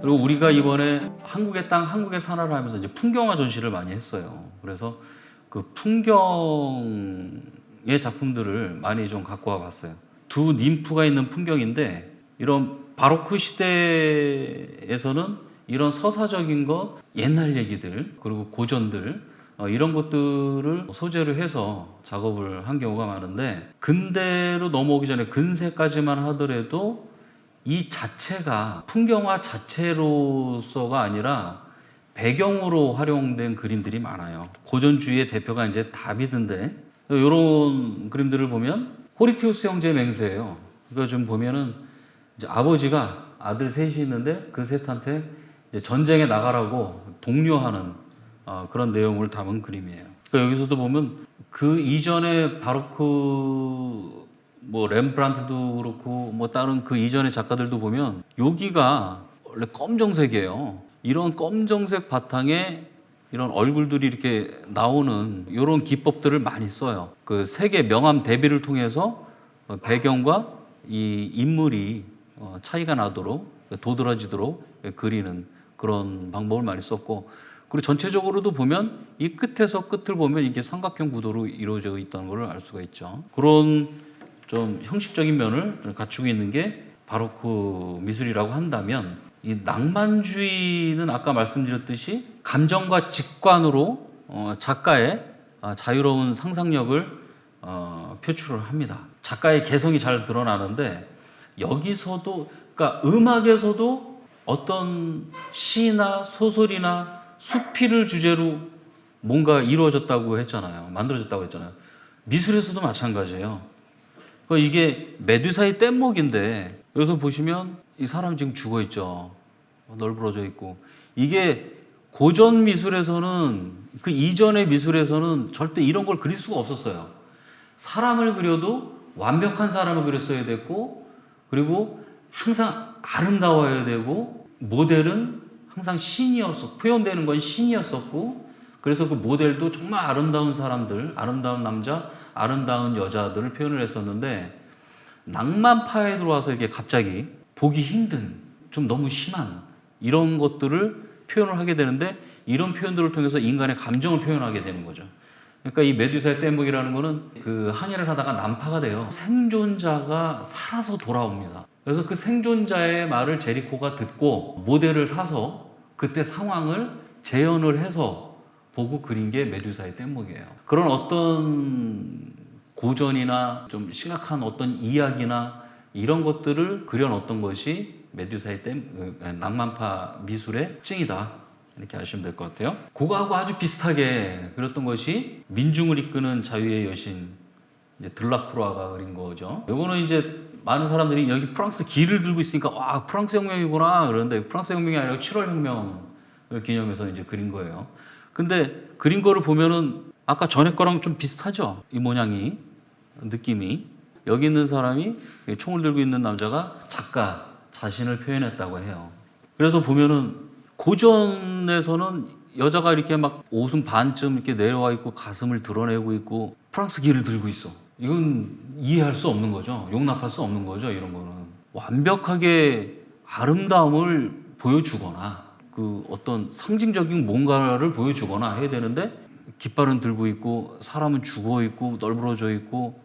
그리고 우리가 이번에 한국의 땅, 한국의 산하를 하면서 이제 풍경화 전시를 많이 했어요. 그래서 그 풍경의 작품들을 많이 좀 갖고 와 봤어요. 두 님프가 있는 풍경인데, 이런 바로크 시대에서는 이런 서사적인 거, 옛날 얘기들, 그리고 고전들, 이런 것들을 소재로 해서 작업을 한 경우가 많은데, 근대로 넘어오기 전에 근세까지만 하더라도 이 자체가 풍경화 자체로서가 아니라 배경으로 활용된 그림들이 많아요. 고전주의의 대표가 이제 다비드인데, 이런 그림들을 보면 호리티우스 형제의 맹세예요. 이거 좀 보면은 이제 아버지가 아들 셋이 있는데 그 셋한테 이제 전쟁에 나가라고 독려하는 그런 내용을 담은 그림이에요. 그러니까 여기서도 보면 그 이전에 바로크 뭐 렘브란트도 그렇고 뭐 다른 그 이전의 작가들도 보면 여기가 원래 검정색이에요. 이런 검정색 바탕에 이런 얼굴들이 이렇게 나오는 이런 기법들을 많이 써요. 그 세계 명암 대비를 통해서 배경과 이 인물이 차이가 나도록 도드라지도록 그리는 그런 방법을 많이 썼고, 그리고 전체적으로도 보면 이 끝에서 끝을 보면 이게 삼각형 구도로 이루어져 있다는 걸 알 수가 있죠. 그런 좀 형식적인 면을 갖추고 있는 게 바로크 미술이라고 한다면, 이 낭만주의는 아까 말씀드렸듯이 감정과 직관으로 작가의 자유로운 상상력을 표출을 합니다. 작가의 개성이 잘 드러나는데, 여기서도 그러니까 음악에서도 어떤 시나 소설이나 수필을 주제로 뭔가 이루어졌다고 했잖아요. 만들어졌다고 했잖아요. 미술에서도 마찬가지예요. 이게 메두사의 뗏목인데, 여기서 보시면 이 사람 지금 죽어 있죠. 널브러져 있고. 이게 고전 미술에서는, 그 이전의 미술에서는 절대 이런 걸 그릴 수가 없었어요. 사람을 그려도 완벽한 사람을 그렸어야 됐고, 그리고 항상 아름다워야 되고, 모델은 항상 신이었고, 표현되는 건 신이었었고, 그래서 그 모델도 정말 아름다운 사람들, 아름다운 남자, 아름다운 여자들을 표현을 했었는데, 낭만파에 들어와서 이게 갑자기 보기 힘든, 좀 너무 심한 이런 것들을 표현을 하게 되는데, 이런 표현들을 통해서 인간의 감정을 표현하게 되는 거죠. 그러니까 이 메두사의 뗏목이라는 거는 그 항해를 하다가 난파가 돼요. 생존자가 살아서 돌아옵니다. 그래서 그 생존자의 말을 제리코가 듣고 모델을 사서 그때 상황을 재현을 해서 보고 그린 게 메두사의 뗏목이에요. 그런 어떤 고전이나 좀 심각한 어떤 이야기나 이런 것들을 그려놓던 것이 메두사의 낭만파 미술의 특징이다, 이렇게 아시면 될 것 같아요. 그거하고 아주 비슷하게 그렸던 것이 민중을 이끄는 자유의 여신, 이제 들라크루아가 그린 거죠. 이거는 이제 많은 사람들이 여기 프랑스 길을 들고 있으니까 와, 프랑스 혁명이구나 그러는데, 프랑스 혁명이 아니라 7월 혁명을 기념해서 이제 그린 거예요. 근데 그린 거를 보면은 아까 전에 거랑 좀 비슷하죠? 이 모양이, 느낌이. 여기 있는 사람이, 총을 들고 있는 남자가 작가 자신을 표현했다고 해요. 그래서 보면은 고전에서는 여자가 이렇게 막 옷은 반쯤 이렇게 내려와 있고 가슴을 드러내고 있고 프랑스 길을 들고 있어. 이건 이해할 수 없는 거죠. 용납할 수 없는 거죠. 이런 거는 완벽하게 아름다움을 보여주거나 그 어떤 상징적인 뭔가를 보여주거나 해야 되는데, 깃발은 들고 있고 사람은 죽어 있고 널브러져 있고,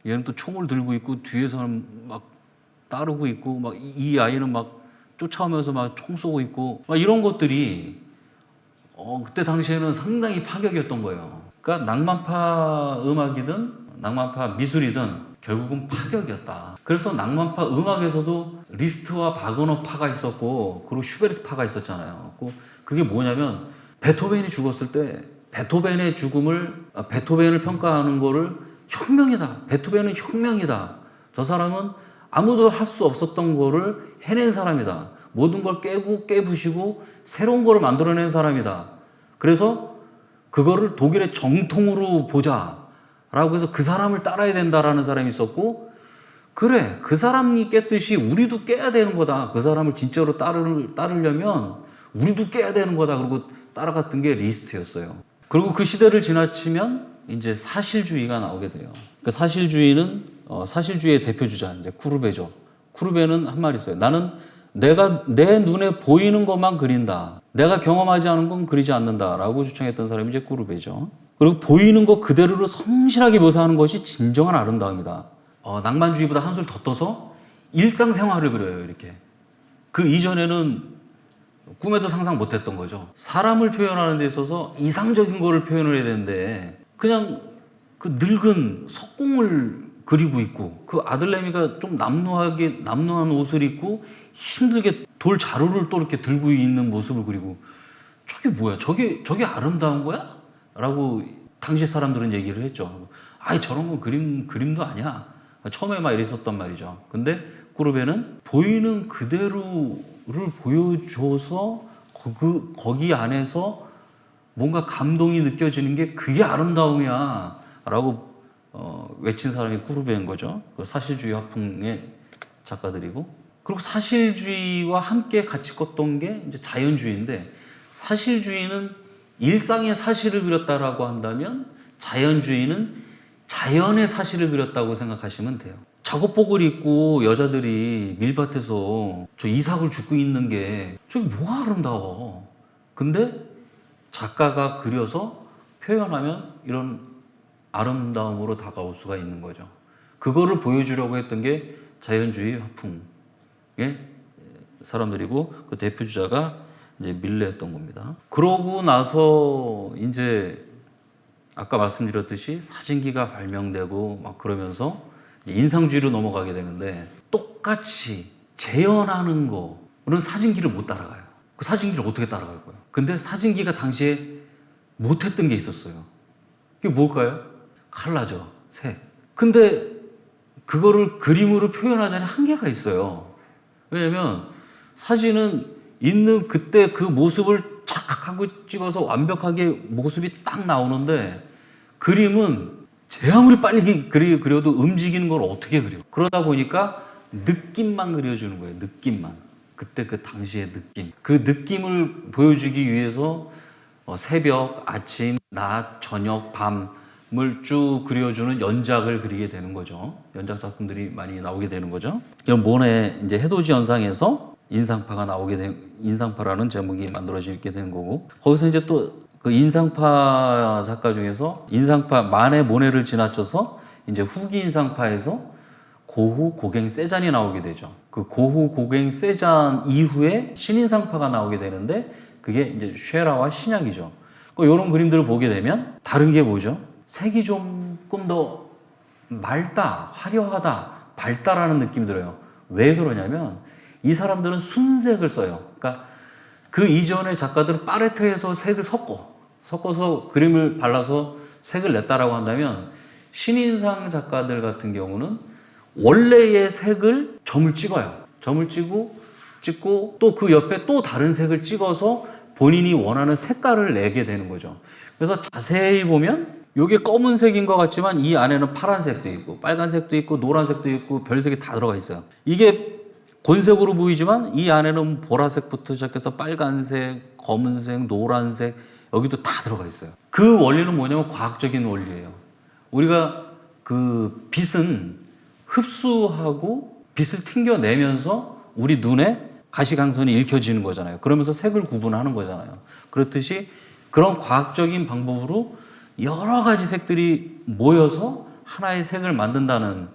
얘는 또 총을 들고 있고 뒤에서는 막 따르고 있고, 막 이 아이는 막 쫓아오면서 막 총 쏘고 있고, 막 이런 것들이 그때 당시에는 상당히 파격이었던 거예요. 그러니까 낭만파 음악이든 낭만파 미술이든 결국은 파격이었다. 그래서 낭만파 음악에서도 리스트와 바그너파가 있었고, 그리고 슈베르트파가 있었잖아요. 그게 뭐냐면, 베토벤이 죽었을 때 베토벤의 죽음을, 베토벤을 평가하는 거를 혁명이다. 베토벤은 혁명이다. 저 사람은 아무도 할 수 없었던 거를 해낸 사람이다. 모든 걸 깨부시고 새로운 거를 만들어낸 사람이다. 그래서 그거를 독일의 정통으로 보자 라고 해서 그 사람을 따라야 된다라는 사람이 있었고, 그래, 그 사람이 깼듯이 우리도 깨야 되는 거다. 그 사람을 진짜로 따르려면 우리도 깨야 되는 거다. 그리고 따라갔던 게 리스트였어요. 그리고 그 시대를 지나치면 이제 사실주의가 나오게 돼요. 그 사실주의는 사실주의의 대표주자 이제 쿠르베죠. 쿠르베는 한 말이 있어요. 나는 내가 내 눈에 보이는 것만 그린다. 내가 경험하지 않은 건 그리지 않는다라고 주장했던 사람이 이제 꾸르베죠. 그리고 보이는 것 그대로를 성실하게 묘사하는 것이 진정한 아름다움이다. 낭만주의보다 한술 더 떠서 일상생활을 그려요. 이렇게. 그 이전에는 꿈에도 상상 못했던 거죠. 사람을 표현하는 데 있어서 이상적인 거를 표현을 해야 되는데 그냥 그 늙은 석공을 그리고 있고 그 아들내미가 좀 남루한 옷을 입고 힘들게 돌 자루를 또 이렇게 들고 있는 모습을 그리고 저게 뭐야? 저게 아름다운 거야? 라고 당시 사람들은 얘기를 했죠. 아이 저런 건 그림도 아니야. 처음에 막 이랬었단 말이죠. 근데 꾸르베는 보이는 그대로를 보여줘서 거기 안에서 뭔가 감동이 느껴지는 게 그게 아름다움이야 라고 외친 사람이 꾸르베인 거죠. 사실주의 화풍의 작가들이고, 그리고 사실주의와 함께 같이 껐던 게 이제 자연주의인데, 사실주의는 일상의 사실을 그렸다라고 한다면 자연주의는 자연의 사실을 그렸다고 생각하시면 돼요. 작업복을 입고 여자들이 밀밭에서 저 이삭을 줍고 있는 게 저게 뭐가 아름다워. 근데 작가가 그려서 표현하면 이런 아름다움으로 다가올 수가 있는 거죠. 그거를 보여주려고 했던 게 자연주의 화풍의 사람들이고, 그 대표주자가 이제 밀레였던 겁니다. 그러고 나서 이제 아까 말씀드렸듯이 사진기가 발명되고 막 그러면서 인상주의로 넘어가게 되는데, 똑같이 재현하는 거는 사진기를 못 따라가요. 그 사진기를 어떻게 따라갈 거예요? 근데 사진기가 당시에 못했던 게 있었어요. 그게 뭘까요? 컬러죠, 색. 근데 그거를 그림으로 표현하자니 한계가 있어요. 왜냐면 사진은 있는 그때 그 모습을 착각하고 찍어서 완벽하게 모습이 딱 나오는데, 그림은 제 아무리 빨리 그려도 움직이는 걸 어떻게 그려? 그러다 보니까 느낌만 그려주는 거예요. 느낌만. 그때 그 당시의 느낌. 그 느낌을 보여주기 위해서 새벽, 아침, 낮, 저녁, 밤을 쭉 그려주는 연작을 그리게 되는 거죠. 연작 작품들이 많이 나오게 되는 거죠. 이런 모네 이제 해돋이 현상에서 인상파가 인상파라는 제목이 만들어지게 되는 거고, 거기서 이제 또 그 인상파 작가 중에서 만해 모네를 지나쳐서 이제 후기 인상파에서 고후 고갱 세잔이 나오게 되죠. 그 고후 고갱 세잔 이후에 신인상파가 나오게 되는데, 그게 이제 쉐라와 신약이죠. 이런 그림들을 보게 되면 다른 게 뭐죠? 색이 조금 더 맑다, 화려하다, 밝다라는 느낌이 들어요. 왜 그러냐면 이 사람들은 순색을 써요. 그러니까 그 이전의 작가들은 파레트에서 색을 섞어서 그림을 발라서 색을 냈다라고 한다면, 신인상 작가들 같은 경우는 원래의 색을 점을 찍어요. 점을 찍고 또 그 옆에 또 다른 색을 찍어서 본인이 원하는 색깔을 내게 되는 거죠. 그래서 자세히 보면 이게 검은색인 것 같지만 이 안에는 파란색도 있고 빨간색도 있고 노란색도 있고 별색이 다 들어가 있어요. 이게 곤색으로 보이지만 이 안에는 보라색부터 시작해서 빨간색, 검은색, 노란색, 여기도 다 들어가 있어요. 그 원리는 뭐냐면 과학적인 원리예요. 우리가 그 빛은 흡수하고 빛을 튕겨내면서 우리 눈에 가시광선이 읽혀지는 거잖아요. 그러면서 색을 구분하는 거잖아요. 그렇듯이 그런 과학적인 방법으로 여러 가지 색들이 모여서 하나의 색을 만든다는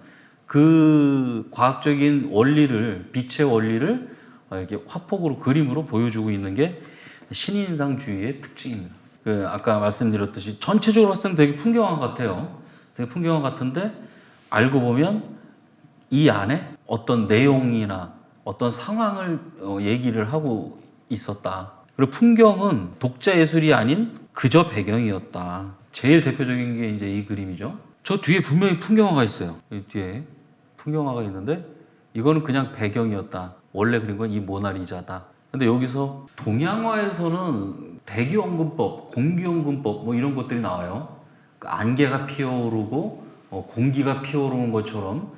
그 과학적인 원리를, 빛의 원리를 이렇게 화폭으로, 그림으로 보여주고 있는 게 신인상주의의 특징입니다. 아까 말씀드렸듯이 전체적으로 봤을 때는 되게 풍경화 같아요. 되게 풍경화 같은데 알고 보면 이 안에 어떤 내용이나 어떤 상황을 얘기를 하고 있었다. 그리고 풍경은 독자 예술이 아닌 그저 배경이었다. 제일 대표적인 게 이제 이 그림이죠. 저 뒤에 분명히 풍경화가 있어요. 이 뒤에 풍경화가 있는데 이거는 그냥 배경이었다. 원래 그린 건 이 모나리자다. 근데 여기서 동양화에서는 대기원근법, 공기원근법 뭐 이런 것들이 나와요. 안개가 피어오르고 공기가 피어오르는 것처럼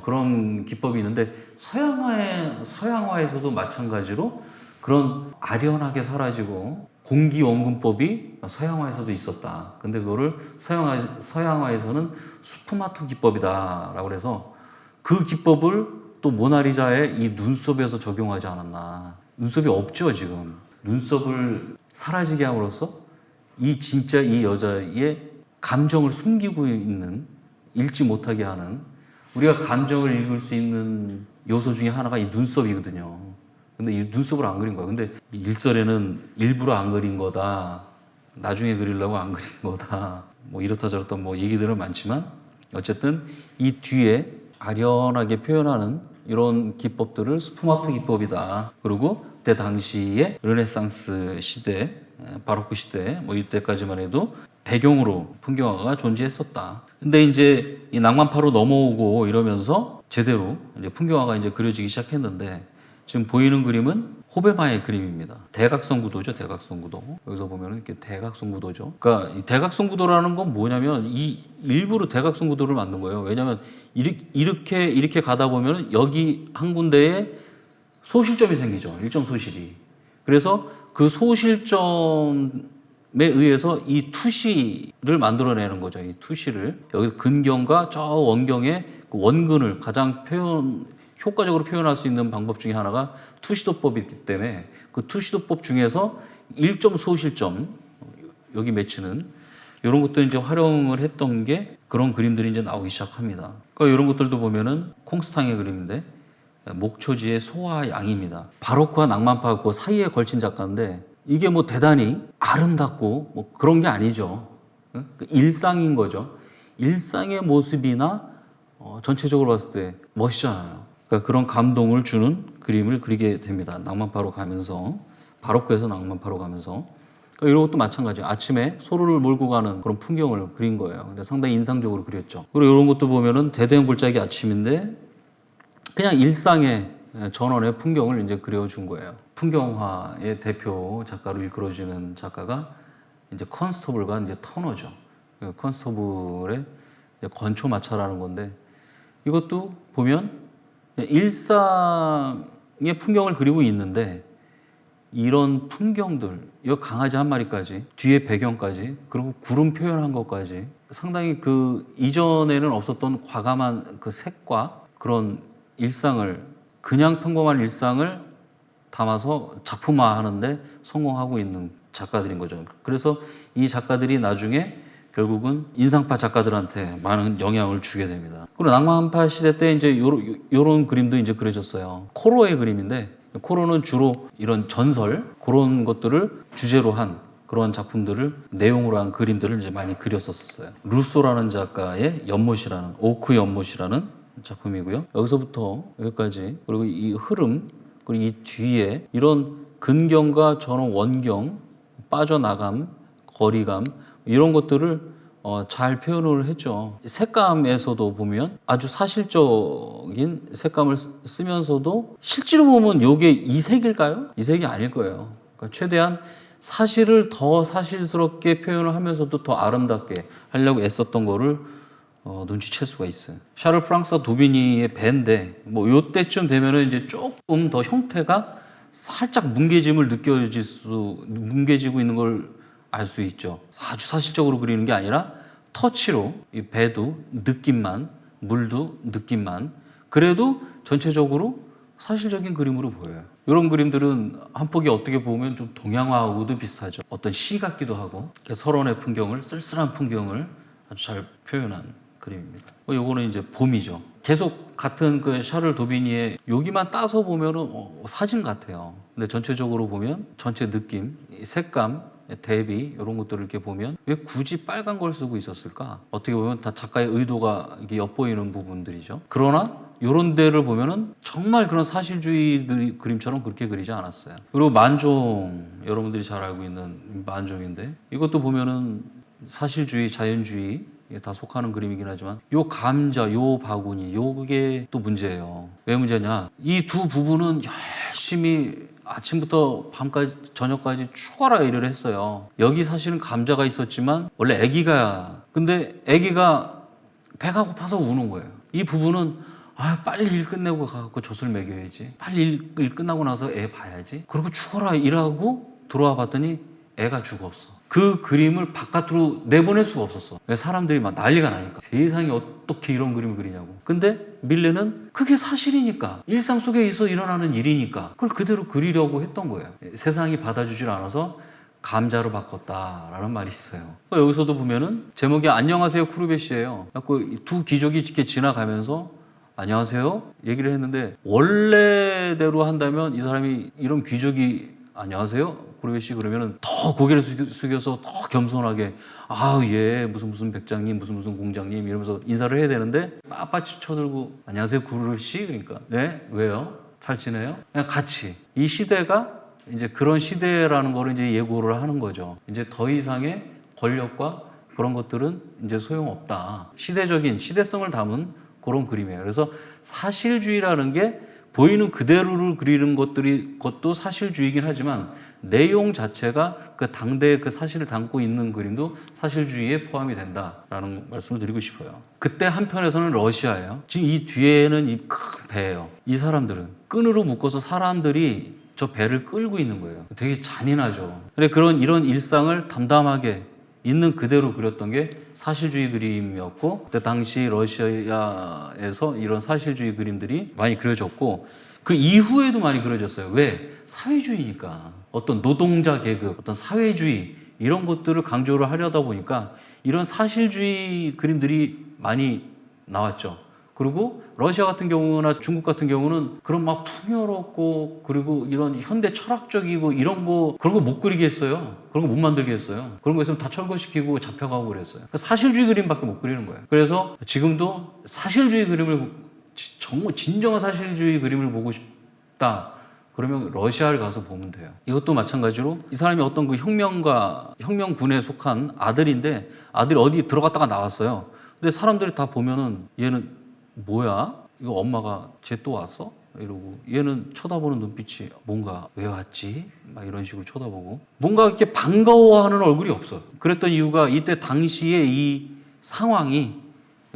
그런 기법이 있는데, 서양화에서도 마찬가지로 그런 아련하게 사라지고 공기원근법이 서양화에서도 있었다. 근데 그거를 서양화에서는 수프마토 기법이다라고 해서 그 기법을 또 모나리자의 이 눈썹에서 적용하지 않았나. 눈썹이 없죠 지금. 눈썹을 사라지게 함으로써 이 진짜 이 여자의 감정을 숨기고 있는, 읽지 못하게 하는, 우리가 감정을 읽을 수 있는 요소 중에 하나가 이 눈썹이거든요. 근데 이 눈썹을 안 그린 거야. 근데 일설에는 일부러 안 그린 거다, 나중에 그리려고 안 그린 거다, 뭐 이렇다 저렇다 뭐 얘기들은 많지만, 어쨌든 이 뒤에 아련하게 표현하는 이런 기법들을 스푸마토 기법이다. 그리고 그때 당시에 르네상스 시대, 바로크 시대 뭐 이때까지만 해도 배경으로 풍경화가 존재했었다. 근데 이제 이 낭만파로 넘어오고 이러면서 제대로 이제 풍경화가 이제 그려지기 시작했는데, 지금 보이는 그림은 호베마의 그림입니다. 대각선 구도죠, 대각선 구도. 여기서 보면 이렇게 대각선 구도죠. 그러니까 이 대각선 구도라는 건 뭐냐면 이 일부러 대각선 구도를 만든 거예요. 왜냐하면 이렇게 가다 보면 여기 한 군데에 소실점이 생기죠. 일정 소실이. 그래서 그 소실점에 의해서 이 투시를 만들어내는 거죠. 이 투시를. 여기서 근경과 저 원경의 그 원근을 가장 효과적으로 표현할 수 있는 방법 중에 하나가 투시도법이기 때문에, 그 투시도법 중에서 일점 소실점, 여기 맺히는 이런 것도 이제 활용을 했던 게 그런 그림들이 이제 나오기 시작합니다. 그러니까 이런 것들도 보면은 콩스탕의 그림인데, 목초지의 소와 양입니다. 바로크와 낭만파 그 사이에 걸친 작가인데, 이게 뭐 대단히 아름답고 뭐 그런 게 아니죠. 일상인 거죠. 일상의 모습이나 전체적으로 봤을 때 멋있잖아요. 그러니까 그런 감동을 주는 그림을 그리게 됩니다. 낭만파로 가면서, 바로크에서 낭만파로 가면서. 그러니까 이런 것도 마찬가지예요. 아침에 소를 몰고 가는 그런 풍경을 그린 거예요. 근데 상당히 인상적으로 그렸죠. 그리고 이런 것도 보면은 대대형불작의 아침인데 그냥 일상의 전원의 풍경을 이제 그려준 거예요. 풍경화의 대표 작가로 일컬어지는 작가가 이제 컨스터블과 이제 터너죠. 컨스터블의 건초마차라는 건데, 이것도 보면 일상의 풍경을 그리고 있는데, 이런 풍경들, 이 강아지 한 마리까지, 뒤에 배경까지, 그리고 구름 표현한 것까지 상당히 그 이전에는 없었던 과감한 그 색과 그런 일상을, 그냥 평범한 일상을 담아서 작품화하는데 성공하고 있는 작가들인 거죠. 그래서 이 작가들이 나중에 결국은 인상파 작가들한테 많은 영향을 주게 됩니다. 그리고 낭만파 시대 때 이제 요런 그림도 이제 그려졌어요. 코로의 그림인데, 코로는 주로 이런 전설, 그런 것들을 주제로 한 그런 작품들을 내용으로 한 그림들을 이제 많이 그렸었어요. 루소라는 작가의 연못이라는, 오크 연못이라는 작품이고요. 여기서부터 여기까지, 그리고 이 흐름, 그리고 이 뒤에 이런 근경과 저런 원경, 빠져나감, 거리감, 이런 것들을 잘 표현을 했죠. 색감에서도 보면 아주 사실적인 색감을 쓰면서도 실제로 보면 이게 이 색일까요? 이 색이 아닐 거예요. 그러니까 최대한 사실을 더 사실스럽게 표현을 하면서도 더 아름답게 하려고 애썼던 거를 눈치챌 수가 있어요. 샤를 프랑스와 도비니의 배인데, 뭐 요때쯤 되면은 이제 조금 더 형태가 살짝 뭉개지고 있는 걸 알 수 있죠. 아주 사실적으로 그리는 게 아니라 터치로 이 배도 느낌만, 물도 느낌만, 그래도 전체적으로 사실적인 그림으로 보여요. 이런 그림들은 한 폭이 어떻게 보면 좀 동양화하고도 비슷하죠. 어떤 시 같기도 하고, 설원의 풍경을, 쓸쓸한 풍경을 아주 잘 표현한 그림입니다. 요거는 이제 봄이죠. 계속 같은 그 샤를 도비니의 여기만 따서 보면은 사진 같아요. 근데 전체적으로 보면 전체 느낌, 색감, 대비, 이런 것들을 이렇게 보면 왜 굳이 빨간 걸 쓰고 있었을까? 어떻게 보면 다 작가의 의도가 이게 엿보이는 부분들이죠. 그러나 이런 데를 보면은 정말 그런 사실주의 그림처럼 그렇게 그리지 않았어요. 그리고 만종, 여러분들이 잘 알고 있는 만종인데, 이것도 보면은 사실주의, 자연주의 다 속하는 그림이긴 하지만 요 감자, 요 바구니, 요게 또 문제예요. 왜 문제냐? 이 두 부분은 열심히 아침부터 밤까지, 저녁까지 죽어라 일을 했어요. 여기 사실은 감자가 있었지만 원래 근데 아기가 배가 고파서 우는 거예요. 이 부분은 빨리 일 끝내고 가갖고 젖을 먹여야지, 빨리 일 끝나고 나서 애 봐야지, 그리고 죽어라 일하고 들어와 봤더니 애가 죽었어. 그 그림을 바깥으로 내보낼 수가 없었어. 사람들이 막 난리가 나니까. 세상에 어떻게 이런 그림을 그리냐고. 근데 밀레는 그게 사실이니까, 일상 속에 있어 일어나는 일이니까 그걸 그대로 그리려고 했던 거예요. 세상이 받아주질 않아서 감자로 바꿨다라는 말이 있어요. 여기서도 보면은 제목이 안녕하세요 쿠르베시예요. 두 귀족이 이렇게 지나가면서 안녕하세요 얘기를 했는데, 원래대로 한다면 이 사람이, 이런 귀족이 안녕하세요 쿠르베시 그러면은 더 고개를 숙여서 더 겸손하게 예 무슨 백장님 무슨 공장님 이러면서 인사를 해야 되는데, 빳빳이 쳐들고 안녕하세요 쿠르베시, 그러니까 네 왜요? 잘 지내요? 그냥 같이. 이 시대가 이제 그런 시대라는 거를 이제 예고를 하는 거죠. 이제 더 이상의 권력과 그런 것들은 이제 소용없다. 시대성을 담은 그런 그림이에요. 그래서 사실주의라는 게 보이는 그대로를 그리는 것도 사실주의이긴 하지만, 내용 자체가 그 당대의 그 사실을 담고 있는 그림도 사실주의에 포함이 된다라는 말씀을 드리고 싶어요. 그때 한편에서는 러시아예요. 지금 이 뒤에는 이 큰 배예요. 이 사람들은 끈으로 묶어서 사람들이 저 배를 끌고 있는 거예요. 되게 잔인하죠. 근데 이런 일상을 담담하게 있는 그대로 그렸던 게 사실주의 그림이었고, 그때 당시 러시아에서 이런 사실주의 그림들이 많이 그려졌고, 그 이후에도 많이 그려졌어요. 왜? 사회주의니까. 어떤 노동자 계급, 어떤 사회주의 이런 것들을 강조를 하려다 보니까 이런 사실주의 그림들이 많이 나왔죠. 그리고 러시아 같은 경우나 중국 같은 경우는 그런 막 풍요롭고, 그리고 이런 현대 철학적이고 이런 거, 그런 거 못 그리게 했어요. 그런 거 못 만들게 했어요. 그런 거 있으면 다 철거시키고 잡혀가고 그랬어요. 사실주의 그림밖에 못 그리는 거예요. 그래서 지금도 사실주의 그림을, 정말 진정한 사실주의 그림을 보고 싶다 그러면 러시아를 가서 보면 돼요. 이것도 마찬가지로 이 사람이 어떤 그 혁명군에 속한 아들인데, 아들이 어디 들어갔다가 나왔어요. 근데 사람들이 다 보면은 얘는 뭐야? 이거 엄마가 쟤 또 왔어? 이러고, 얘는 쳐다보는 눈빛이 뭔가 왜 왔지? 막 이런 식으로 쳐다보고, 뭔가 이렇게 반가워하는 얼굴이 없어요. 그랬던 이유가 이때 당시에 이 상황이,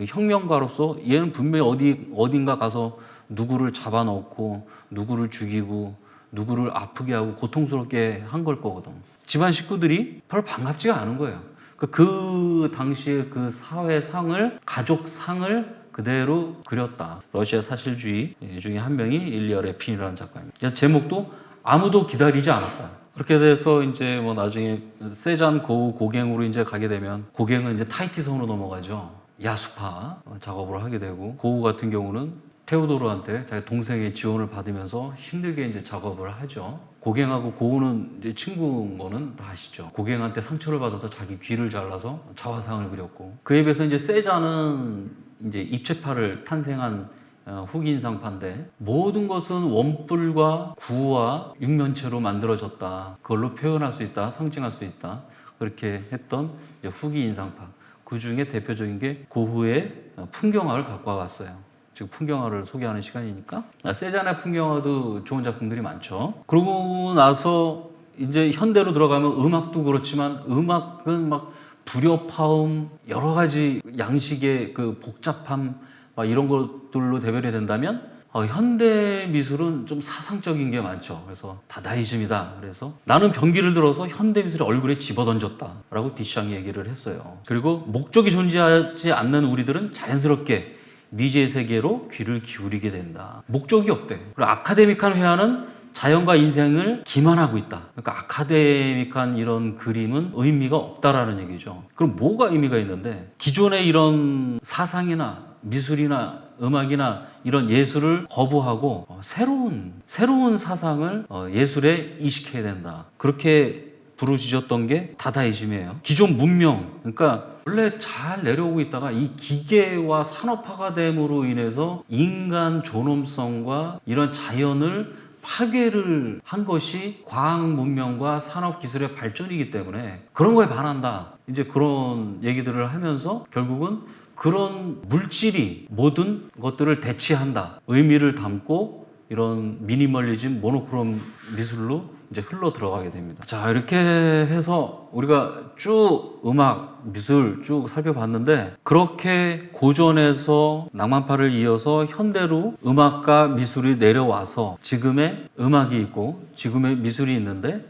혁명가로서 얘는 분명히 어딘가 가서 누구를 잡아넣고 누구를 죽이고 누구를 아프게 하고 고통스럽게 한 걸 거거든. 집안 식구들이 별로 반갑지가 않은 거예요. 그 당시에 그 사회상을, 가족상을 그대로 그렸다. 러시아 사실주의 중에 한 명이 일리아 레핀이라는 작가입니다. 제목도 아무도 기다리지 않았다. 그렇게 돼서 이제 뭐 나중에 세잔 고우 고갱으로 이제 가게 되면, 고갱은 이제 타히티성으로 넘어가죠. 야수파 작업을 하게 되고, 고우 같은 경우는 테오도르한테 자기 동생의 지원을 받으면서 힘들게 이제 작업을 하죠. 고갱하고 고우는 이제 친구인 거는 다 아시죠. 고갱한테 상처를 받아서 자기 귀를 잘라서 자화상을 그렸고, 그에 비해서 이제 세잔은 이제 입체파를 탄생한 후기인상파인데, 모든 것은 원뿔과 구와 육면체로 만들어졌다. 그걸로 표현할 수 있다. 상징할 수 있다. 그렇게 했던 이제 후기인상파. 그 중에 대표적인 게 고흐의 풍경화를 갖고 왔어요. 지금 풍경화를 소개하는 시간이니까. 세잔의 풍경화도 좋은 작품들이 많죠. 그러고 나서 이제 현대로 들어가면 음악도 그렇지만, 음악은 막 불협화음, 여러 가지 양식의 그 복잡함, 막 이런 것들로 대별이 된다면, 현대 미술은 좀 사상적인 게 많죠. 그래서 다다이즘이다. 그래서 나는 변기를 들어서 현대 미술의 얼굴에 집어던졌다라고 디샹이 얘기를 했어요. 그리고 목적이 존재하지 않는 우리들은 자연스럽게 미지의 세계로 귀를 기울이게 된다. 목적이 없대. 그리고 아카데믹한 회화는 자연과 인생을 기만하고 있다. 그러니까 아카데믹한 이런 그림은 의미가 없다라는 얘기죠. 그럼 뭐가 의미가 있는데, 기존의 이런 사상이나 미술이나 음악이나 이런 예술을 거부하고 새로운 사상을 예술에 이식해야 된다. 그렇게 부르짖었던 게 다다이즘이에요. 기존 문명, 그러니까 원래 잘 내려오고 있다가 이 기계와 산업화가 됨으로 인해서 인간 존엄성과 이런 자연을 파괴를 한 것이 과학 문명과 산업 기술의 발전이기 때문에 그런 거에 반한다. 이제 그런 얘기들을 하면서 결국은 그런 물질이 모든 것들을 대체한다. 의미를 담고 이런 미니멀리즘, 모노크롬 미술로 이제 흘러 들어가게 됩니다. 자, 이렇게 해서 우리가 쭉 음악, 미술 쭉 살펴봤는데, 그렇게 고전에서 낭만파를 이어서 현대로 음악과 미술이 내려와서 지금의 음악이 있고 지금의 미술이 있는데,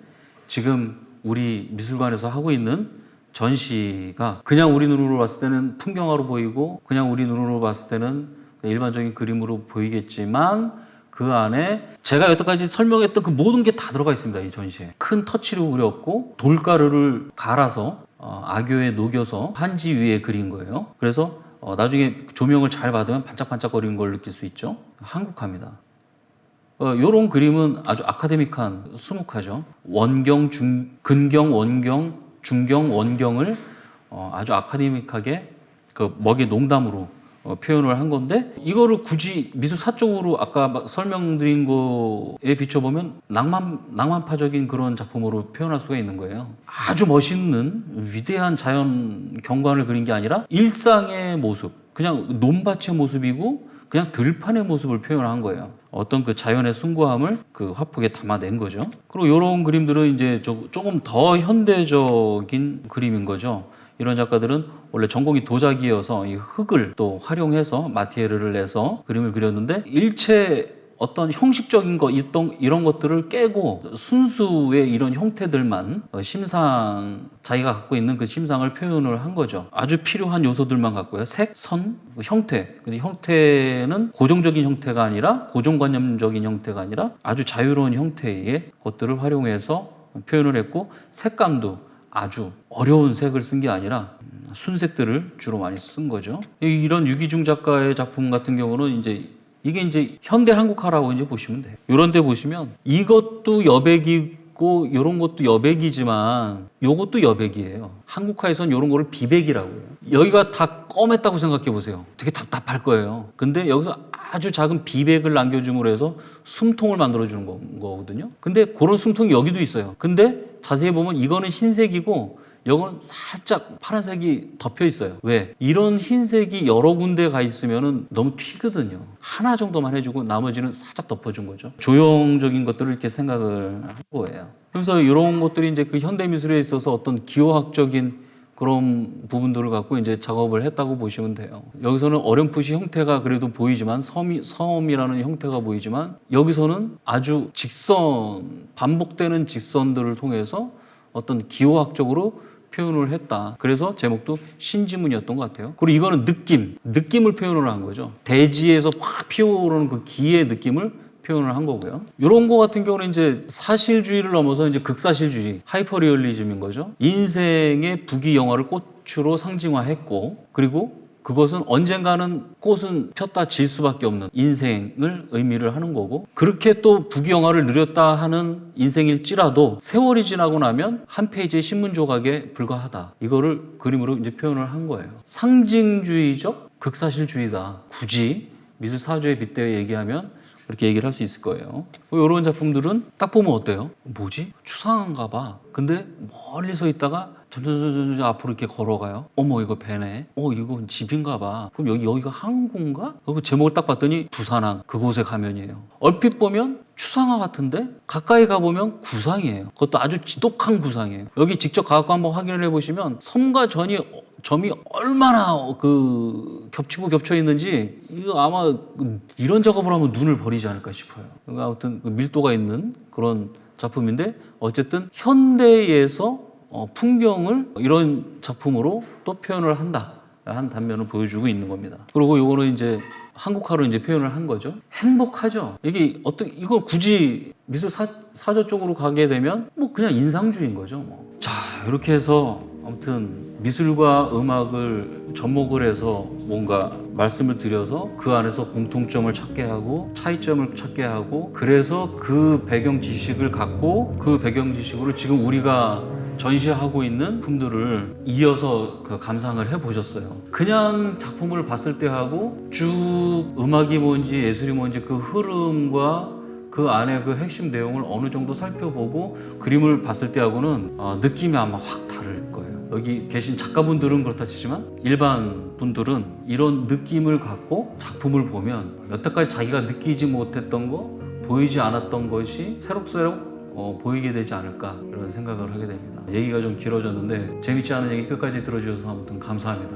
지금 우리 미술관에서 하고 있는 전시가 그냥 우리 눈으로 봤을 때는 풍경화로 보이고 그냥 우리 눈으로 봤을 때는 일반적인 그림으로 보이겠지만 그 안에 제가 여태까지 설명했던 그 모든 게 다 들어가 있습니다. 이 전시에. 큰 터치로 그렸고 돌가루를 갈아서 악교에 녹여서 한지 위에 그린 거예요. 그래서 나중에 조명을 잘 받으면 반짝반짝거리는 걸 느낄 수 있죠. 한국화입니다. 요런 그림은 아주 아카데믹한 수묵화죠. 원경, 근경, 원경, 중경, 원경을 아주 아카데믹하게 그 먹의 농담으로 표현을 한 건데 이거를 굳이 미술사적으로 아까 설명드린 거에 비춰보면 낭만파적인 그런 작품으로 표현할 수가 있는 거예요. 아주 멋있는 위대한 자연 경관을 그린 게 아니라 일상의 모습, 그냥 논밭의 모습이고 그냥 들판의 모습을 표현한 거예요. 어떤 그 자연의 숭고함을 그 화폭에 담아낸 거죠. 그리고 이런 그림들은 이제 조금 더 현대적인 그림인 거죠. 이런 작가들은 원래 전공이 도자기여서 이 흙을 또 활용해서 마티에르를 내서 그림을 그렸는데 일체 어떤 형식적인 거 이런 것들을 깨고 순수의 이런 형태들만 자기가 갖고 있는 그 심상을 표현을 한 거죠. 아주 필요한 요소들만 갖고요. 색, 선, 형태. 근데 형태는 고정적인 형태가 아니라 고정관념적인 형태가 아니라 아주 자유로운 형태의 것들을 활용해서 표현을 했고 색감도 아주 어려운 색을 쓴 게 아니라 순색들을 주로 많이 쓴 거죠. 이런 유기중 작가의 작품 같은 경우는 이게 이제 현대 한국화라고 이제 보시면 돼요. 이런 데 보시면 이것도 여백이고 이런 것도 여백이지만 이것도 여백이에요. 한국화에선 이런 거를 비백이라고 해요. 여기가 다 검했다고 생각해 보세요. 되게 답답할 거예요. 근데 여기서 아주 작은 비백을 남겨줌으로 해서 숨통을 만들어주는 거거든요. 근데 그런 숨통이 여기도 있어요. 근데 자세히 보면 이거는 흰색이고 이건 살짝 파란색이 덮여 있어요. 왜? 이런 흰색이 여러 군데 가 있으면 너무 튀거든요. 하나 정도만 해주고 나머지는 살짝 덮어준 거죠. 조형적인 것들을 이렇게 생각을 한 거예요. 그래서 이런 것들이 이제 그 현대미술에 있어서 어떤 기호학적인 그런 부분들을 갖고 이제 작업을 했다고 보시면 돼요. 여기서는 어렴풋이 형태가 그래도 보이지만 섬이라는 형태가 보이지만 여기서는 아주 반복되는 직선들을 통해서 어떤 기호학적으로 표현을 했다. 그래서 제목도 신지문이었던 것 같아요. 그리고 이거는 느낌을 표현을 한 거죠. 대지에서 확 피어오르는 그 기의 느낌을 표현을 한 거고요. 이런 거 같은 경우는 이제 사실주의를 넘어서 이제 극사실주의, 하이퍼리얼리즘인 거죠. 인생의 부귀영화를 꽃으로 상징화했고, 그리고 그것은 언젠가는 꽃은 폈다 질 수밖에 없는 인생을 의미를 하는 거고, 그렇게 또 부귀영화를 누렸다 하는 인생일지라도 세월이 지나고 나면 한 페이지의 신문 조각에 불과하다. 이거를 그림으로 이제 표현을 한 거예요. 상징주의적 극사실주의다. 굳이 미술 사조에 빗대어 얘기하면 그렇게 얘기를 할 수 있을 거예요. 이런 작품들은 딱 보면 어때요? 뭐지? 추상한가 봐. 근데 멀리 서 있다가 점점 앞으로 이렇게 걸어가요. 어머, 이거 배네. 이거 집인가 봐. 그럼 여기가 항구인가? 그리고 제목을 딱 봤더니 부산항, 그곳의 가면이에요. 얼핏 보면 추상화 같은데 가까이 가보면 구상이에요. 그것도 아주 지독한 구상이에요. 여기 직접 가서 한번 확인을 해보시면 섬과 점이 얼마나 겹치고 겹쳐 있는지 이거 아마 이런 작업을 하면 눈을 버리지 않을까 싶어요. 아무튼 밀도가 있는 그런 작품인데 어쨌든 현대에서 풍경을 이런 작품으로 또 표현을 한다 한 단면을 보여주고 있는 겁니다. 그리고 이거는 이제 한국화로 이제 표현을 한 거죠. 행복하죠. 이거 굳이 미술 사조 쪽으로 가게 되면 뭐 그냥 인상주의인 거죠. 자, 이렇게 해서 아무튼 미술과 음악을 접목을 해서 뭔가 말씀을 드려서 그 안에서 공통점을 찾게 하고 차이점을 찾게 하고 그래서 그 배경 지식을 갖고 그 배경 지식으로 지금 우리가 전시하고 있는 품들을 이어서 감상을 해보셨어요. 그냥 작품을 봤을 때 하고 쭉 음악이 뭔지 예술이 뭔지 그 흐름과 그 안에 그 핵심 내용을 어느 정도 살펴보고 그림을 봤을 때하고는 느낌이 아마 확 다를 거예요. 여기 계신 작가분들은 그렇다 치지만 일반 분들은 이런 느낌을 갖고 작품을 보면 여태까지 자기가 느끼지 못했던 거, 보이지 않았던 것이 새록새록 보이게 되지 않을까 이런 생각을 하게 됩니다. 얘기가 좀 길어졌는데 재밌지 않은 얘기 끝까지 들어주셔서 아무튼 감사합니다.